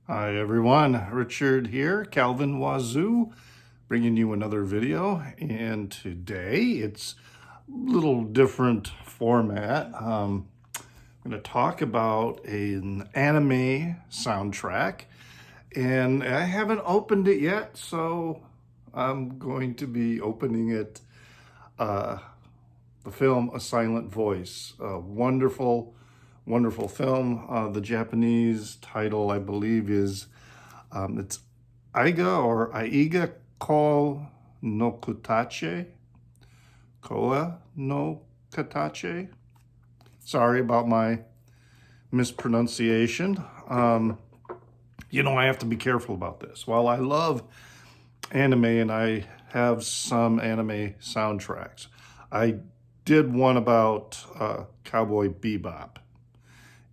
Hi everyone, Richard here, Calvin Wazoo, bringing you another video. And today it's a little different format. I'm going to talk about an anime soundtrack, and I haven't opened it yet, so I'm going to be opening it. The film A Silent Voice, a wonderful film. The Japanese title, I believe, is it's Aiga ko no Kutache, Koa no Katache. Sorry about my mispronunciation. I have to be careful about this. While I love anime and I have some anime soundtracks, I did one about Cowboy Be Bop,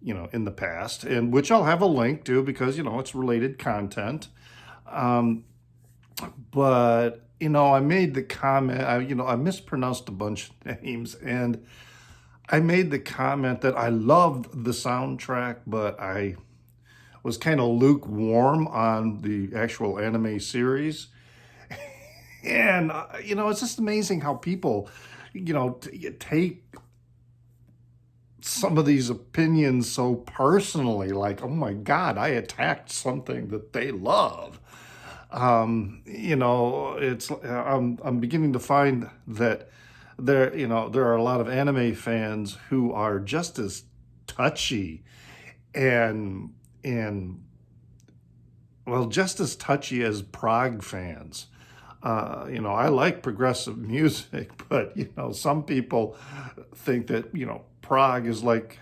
in the past, and which I'll have a link to because, it's related content. But, I made the comment, I mispronounced a bunch of names, and I made the comment that I loved the soundtrack, but I was kind of lukewarm on the actual anime series. And, it's just amazing how people, take some of these opinions so personally, like, oh my God, I attacked something that they love. I'm beginning to find that there are a lot of anime fans who are just as touchy and well, just as touchy as prog fans. I like progressive music, but, some people think that, prog is like,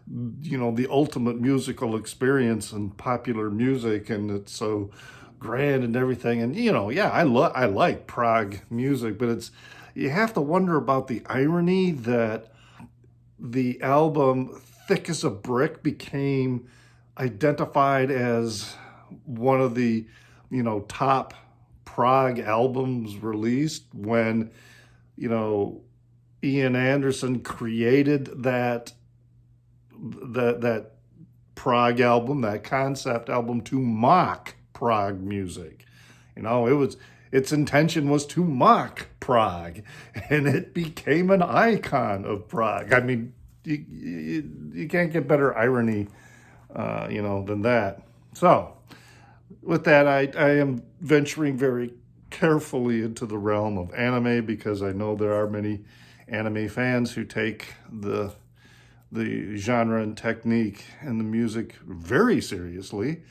the ultimate musical experience in popular music, and it's so grand and everything. And, I like prog music, but you have to wonder about the irony that the album Thick as a Brick became identified as one of the, top prog albums released when, Ian Anderson created that prog album, that concept album, to mock prog music. Its intention was to mock prog, and it became an icon of prog. I mean, you can't get better irony, than that. So, with that, I am venturing very carefully into the realm of anime because I know there are many anime fans who take the genre and technique and the music very seriously.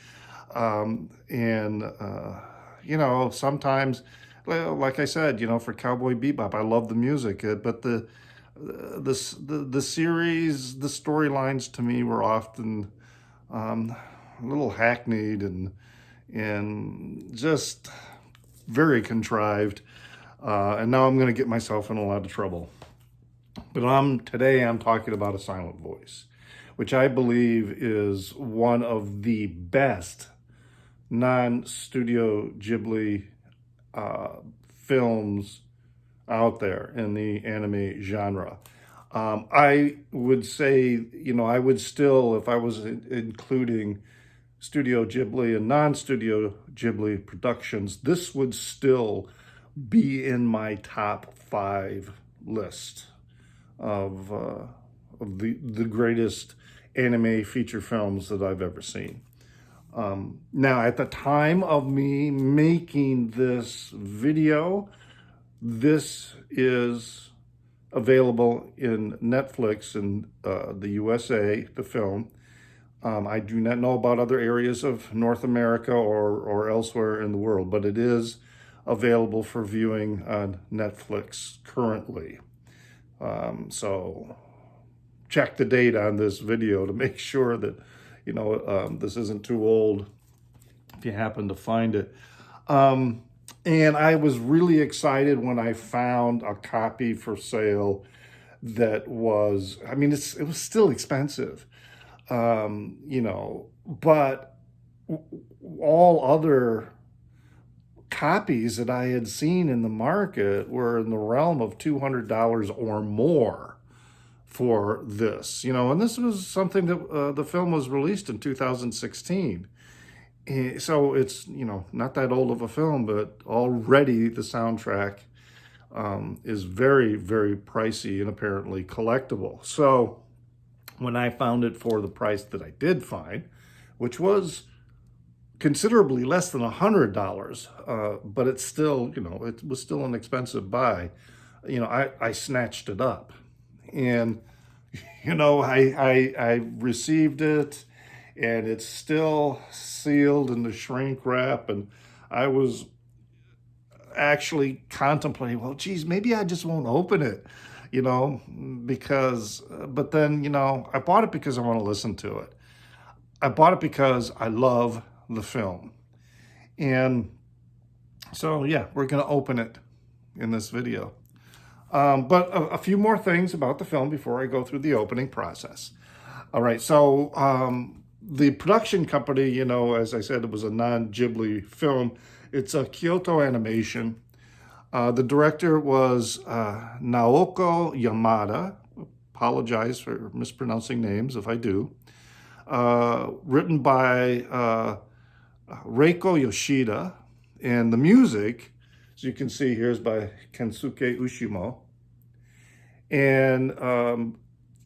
Sometimes, like I said, for Cowboy Be Bop, I love the music, but the series, the storylines to me were often a little hackneyed and just very contrived. And now I'm going to get myself in a lot of trouble. But today I'm talking about A Silent Voice, which I believe is one of the best non-Studio Ghibli films out there in the anime genre. I would say, I would still, if I was including Studio Ghibli and non-Studio Ghibli productions, this would still be in my top 5 list of the greatest anime feature films that I've ever seen. Now, at the time of me making this video, this is available in Netflix in the USA, the film. I do not know about other areas of North America or elsewhere in the world, but it is available for viewing on Netflix currently. So check the date on this video to make sure that, this isn't too old if you happen to find it. And I was really excited when I found a copy for sale that was, it was still expensive, but all other copies that I had seen in the market were in the realm of $200 or more for this, and this was something that the film was released in 2016. So it's, not that old of a film, but already the soundtrack is very, very pricey and apparently collectible. So when I found it for the price that I did find, which was considerably less than $100, but it's still, it was still an expensive buy. I snatched it up, and I received it, and it's still sealed in the shrink wrap, and I was actually contemplating, well, geez, maybe I just won't open it, because, but then, I bought it because I want to listen to it. I bought it because I love the film. And so, yeah, we're going to open it in this video. But a few more things about the film before I go through the opening process. All right, so the production company, as I said, it was a non-Ghibli film. It's a Kyoto Animation. The director was Naoko Yamada. Apologize for mispronouncing names if I do. Written by Reiko Yoshida. And the music, as you can see here, is by Kensuke Ushimo. And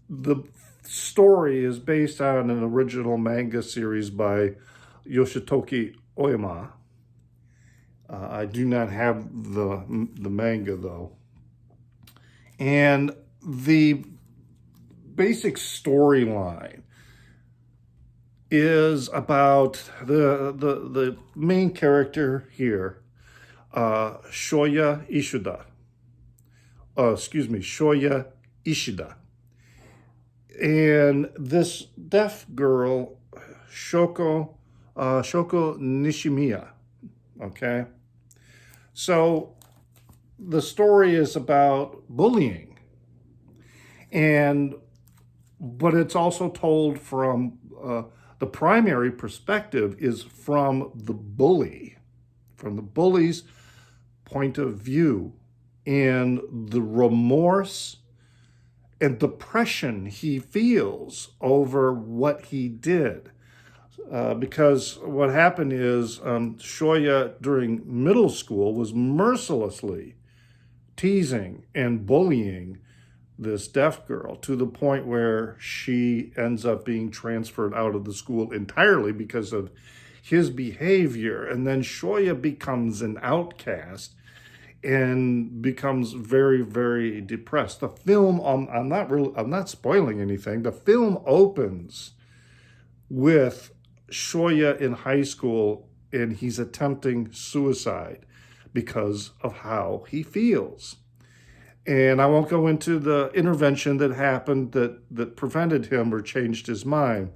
the story is based on an original manga series by Yoshitoki Oyama. I do not have the manga, though. And the basic storyline is about the main character here, Shoya Ishida. And this deaf girl, Shoko Nishimiya, okay? So the story is about bullying, but it's also told from the primary perspective is from the bully's point of view, and the remorse and depression he feels over what he did. Because what happened is Shoya during middle school was mercilessly teasing and bullying this deaf girl to the point where she ends up being transferred out of the school entirely because of his behavior. And then Shoya becomes an outcast and becomes very, very depressed. The film, I'm not spoiling anything. The film opens with Shoya in high school, and he's attempting suicide because of how he feels. And I won't go into the intervention that happened that prevented him or changed his mind.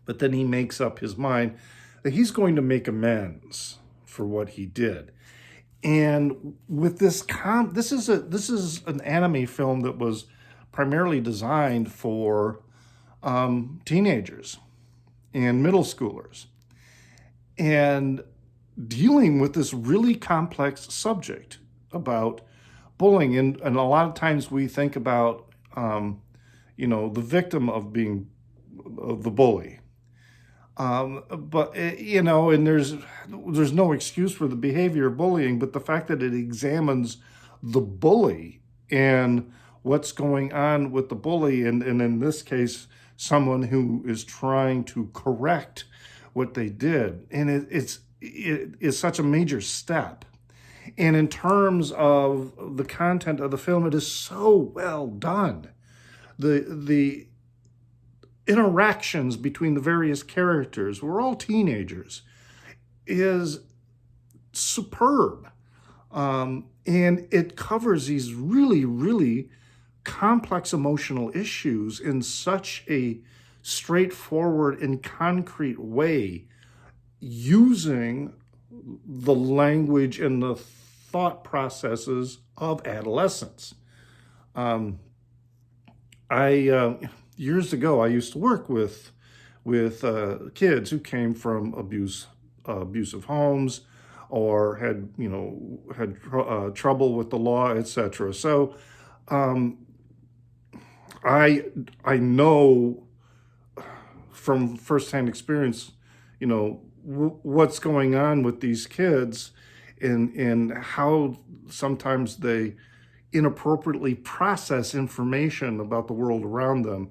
But then he makes up his mind that he's going to make amends for what he did. And with this this is an anime film that was primarily designed for teenagers and middle schoolers, and dealing with this really complex subject about bullying. And a lot of times we think about the victim of being the bully. But and there's no excuse for the behavior of bullying, but the fact that it examines the bully and what's going on with the bully, and in this case, someone who is trying to correct what they did. And it is such a major step. And in terms of the content of the film, it is so well done. The interactions between the various characters, we're all teenagers, is superb. And it covers these really, really complex emotional issues in such a straightforward and concrete way, using the language and the thought processes of adolescence. Years ago, I used to work with kids who came from abusive homes, or had trouble with the law, etc. So I know from firsthand experience what's going on with these kids, and how sometimes they inappropriately process information about the world around them.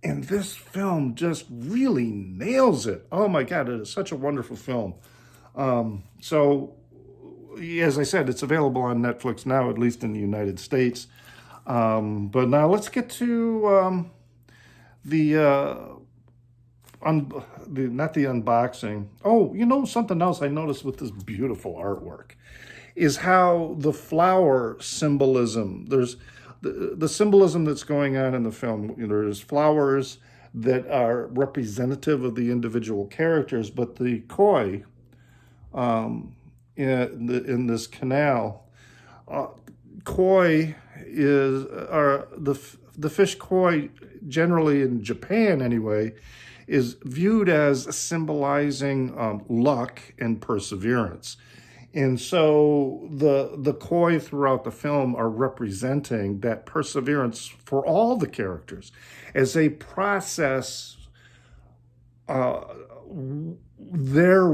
And this film just really nails it. Oh my God, it is such a wonderful film. So, as I said, it's available on Netflix now, at least in the United States. But now let's get to the, not the unboxing. Oh, something else I noticed with this beautiful artwork is how the flower symbolism, there's the symbolism that's going on in the film. There's flowers that are representative of the individual characters, but the koi in this canal, koi are the fish koi, generally in Japan anyway, is viewed as symbolizing luck and perseverance. And so the koi throughout the film are representing that perseverance for all the characters as they process their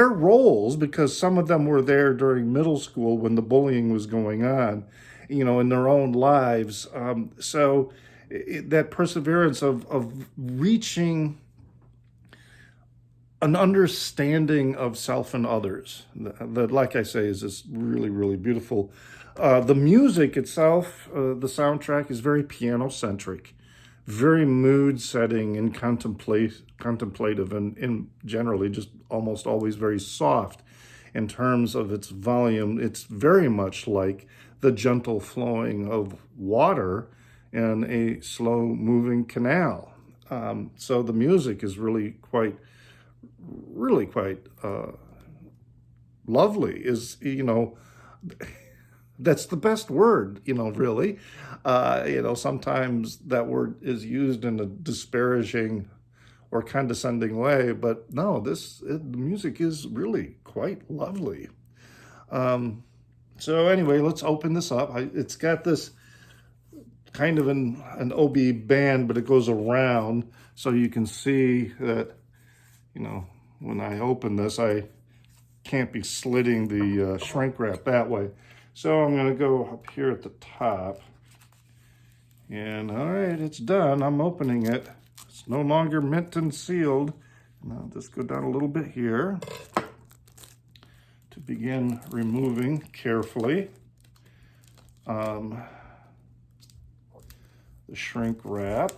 roles, because some of them were there during middle school when the bullying was going on, in their own lives. So that perseverance of reaching an understanding of self and others, that, like I say, is just really, really beautiful. The music itself, the soundtrack, is very piano-centric, very mood-setting and contemplative, and generally just almost always very soft in terms of its volume. It's very much like the gentle flowing of water in a slow-moving canal. So the music is really quite lovely. Is that's the best word, really. Sometimes that word is used in a disparaging or condescending way, but no, the music is really quite lovely. So anyway, let's open this up. It's got this kind of an OB band, but it goes around, so you can see that, when I open this, I can't be slitting the shrink wrap that way. So I'm going to go up here at the top. And all right, it's done. I'm opening it. It's no longer mint and sealed. And I'll just go down a little bit here to begin removing carefully the shrink wrap.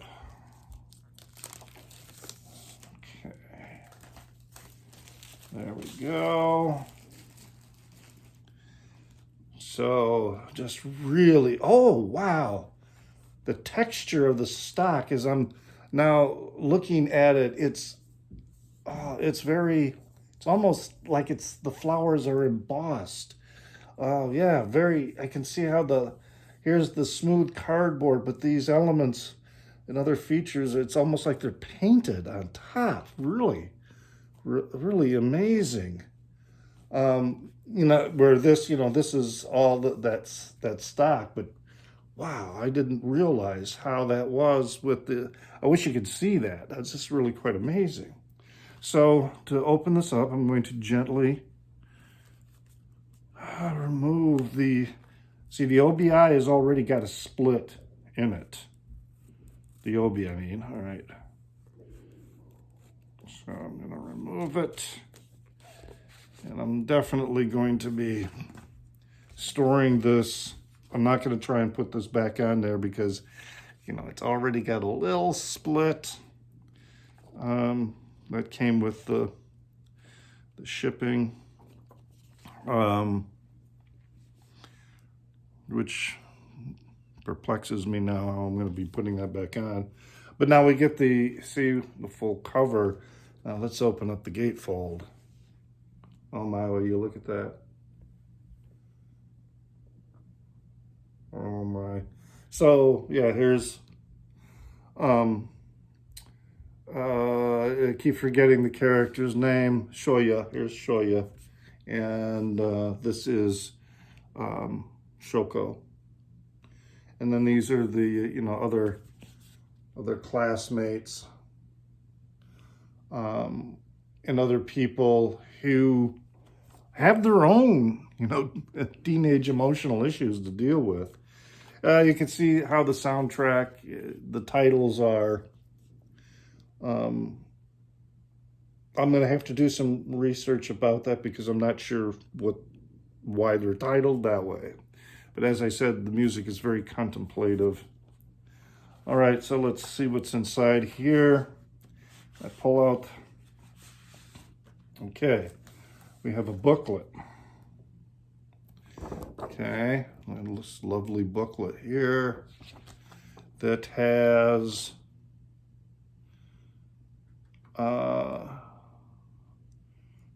There we go. So just really, oh, wow. The texture of the stock, as I'm now looking at it, it's almost like the flowers are embossed. Oh yeah, I can see how here's the smooth cardboard, but these elements and other features, it's almost like they're painted on top. Really amazing. Where this is all that's stock, but wow, I didn't realize how that was I wish you could see that. That's just really quite amazing. So to open this up, I'm going to gently remove the OBI has already got a split in it. The OB, I mean, all right. So I'm going to remove it. And I'm definitely going to be storing this. I'm not going to try and put this back on there because, it's already got a little split. That came with the shipping, which perplexes me now how I'm going to be putting that back on. But now we get the full cover. Now let's open up the gatefold. Oh my, will you look at that? Oh my. So yeah, here's I keep forgetting the character's name. Shoya. Here's Shoya. And this is Shoko. And then these are the other classmates. and other people who have their own, teenage emotional issues to deal with. You can see how the soundtrack, the titles are. I'm going to have to do some research about that because I'm not sure why they're titled that way. But as I said, the music is very contemplative. All right, so let's see what's inside here. I pull out, okay, we have a booklet. Okay, this lovely booklet here that has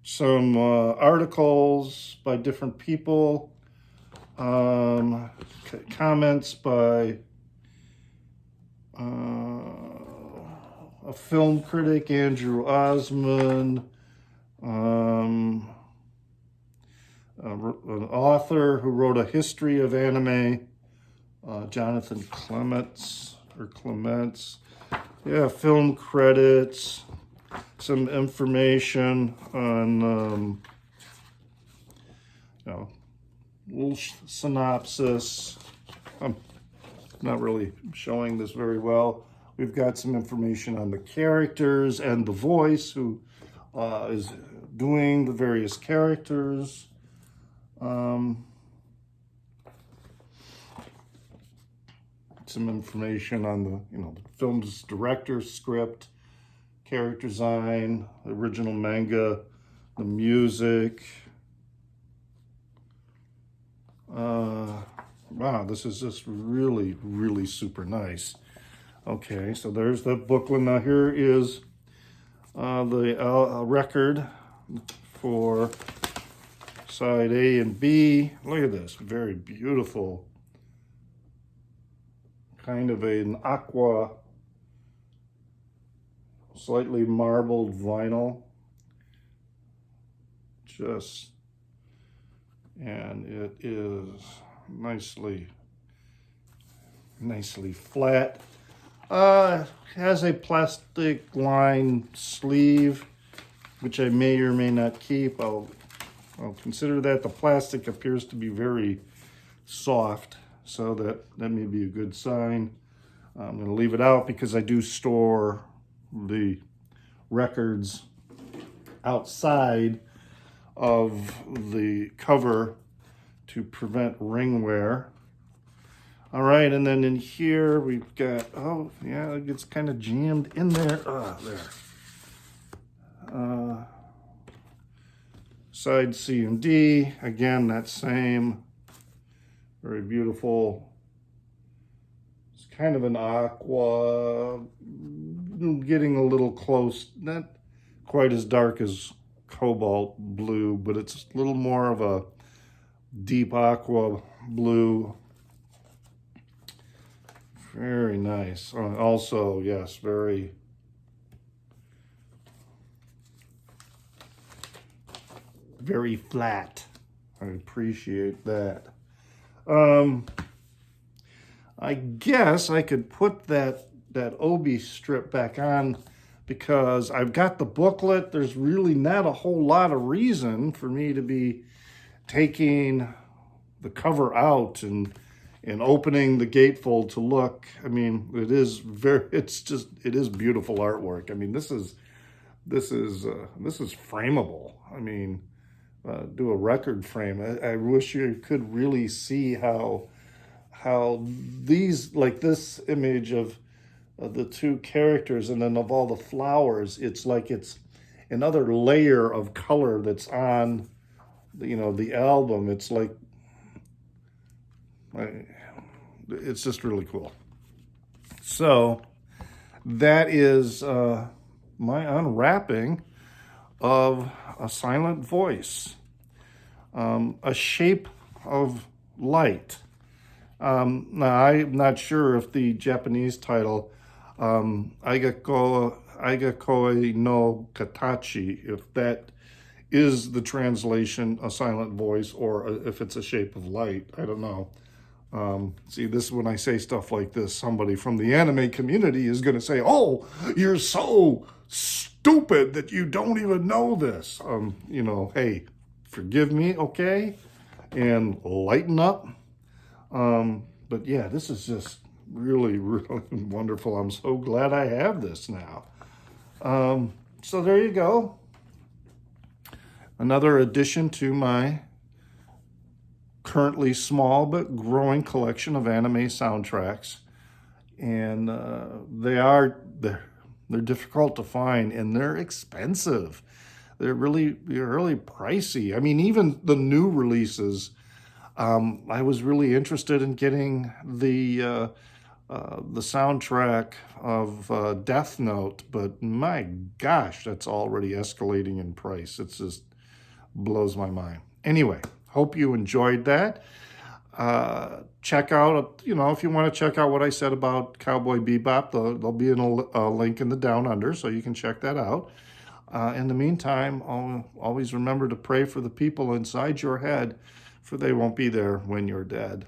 some articles by different people, comments by a film critic, Andrew Osmond, an author who wrote a history of anime, Jonathan Clements. Yeah, film credits, some information on, little synopsis. I'm not really showing this very well. We've got some information on the characters and the voice who is doing the various characters. Some information on the film's director, script, character design, original manga, the music. Wow, this is just really, really super nice. Okay, so there's the booklet. Now here is the record for side A and B. Look at this, very beautiful. Kind of an aqua, slightly marbled vinyl. And it is nicely flat. Has a plastic lined sleeve, which I may or may not keep. I'll consider that. The plastic appears to be very soft, so that may be a good sign. I'm going to leave it out because I do store the records outside of the cover to prevent ring wear. All right, and then in here we've got, oh yeah, it gets kind of jammed in there. There. Side C and D, again, that same, very beautiful. It's kind of an aqua, getting a little close, not quite as dark as cobalt blue, but it's a little more of a deep aqua blue. Very nice. Also, yes, very flat. I appreciate that. I guess I could put that Obi strip back on because I've got the booklet. There's really not a whole lot of reason for me to be taking the cover out and opening the gatefold to look. I mean, it is beautiful artwork. I mean, this is frameable. I mean, do a record frame. I wish you could really see how these, like this image of the two characters and then of all the flowers, it's like it's another layer of color that's on the album. It's like, it's just really cool. So that is my unwrapping of A Silent Voice, A Shape of Light. Now, I'm not sure if the Japanese title, Aigakoi no Katachi, if that is the translation, A Silent Voice, or if it's A Shape of Light. I don't know. See, this is when I say stuff like this, somebody from the anime community is going to say, oh, you're so stupid that you don't even know this. You know, hey, forgive me, okay? And lighten up. But yeah, this is just really, really wonderful. I'm so glad I have this now. So there you go. Another addition to my currently small but growing collection of anime soundtracks. And they're difficult to find, and they're expensive. They're really pricey. I mean, even the new releases, I was really interested in getting the soundtrack of Death Note, but my gosh, that's already escalating in price. It just blows my mind. Anyway, hope you enjoyed that. Check out, you know, if you want to check out what I said about Cowboy Be Bop, there'll be a link in the down under, so you can check that out. In the meantime, always remember to pray for the people inside your head, for they won't be there when you're dead.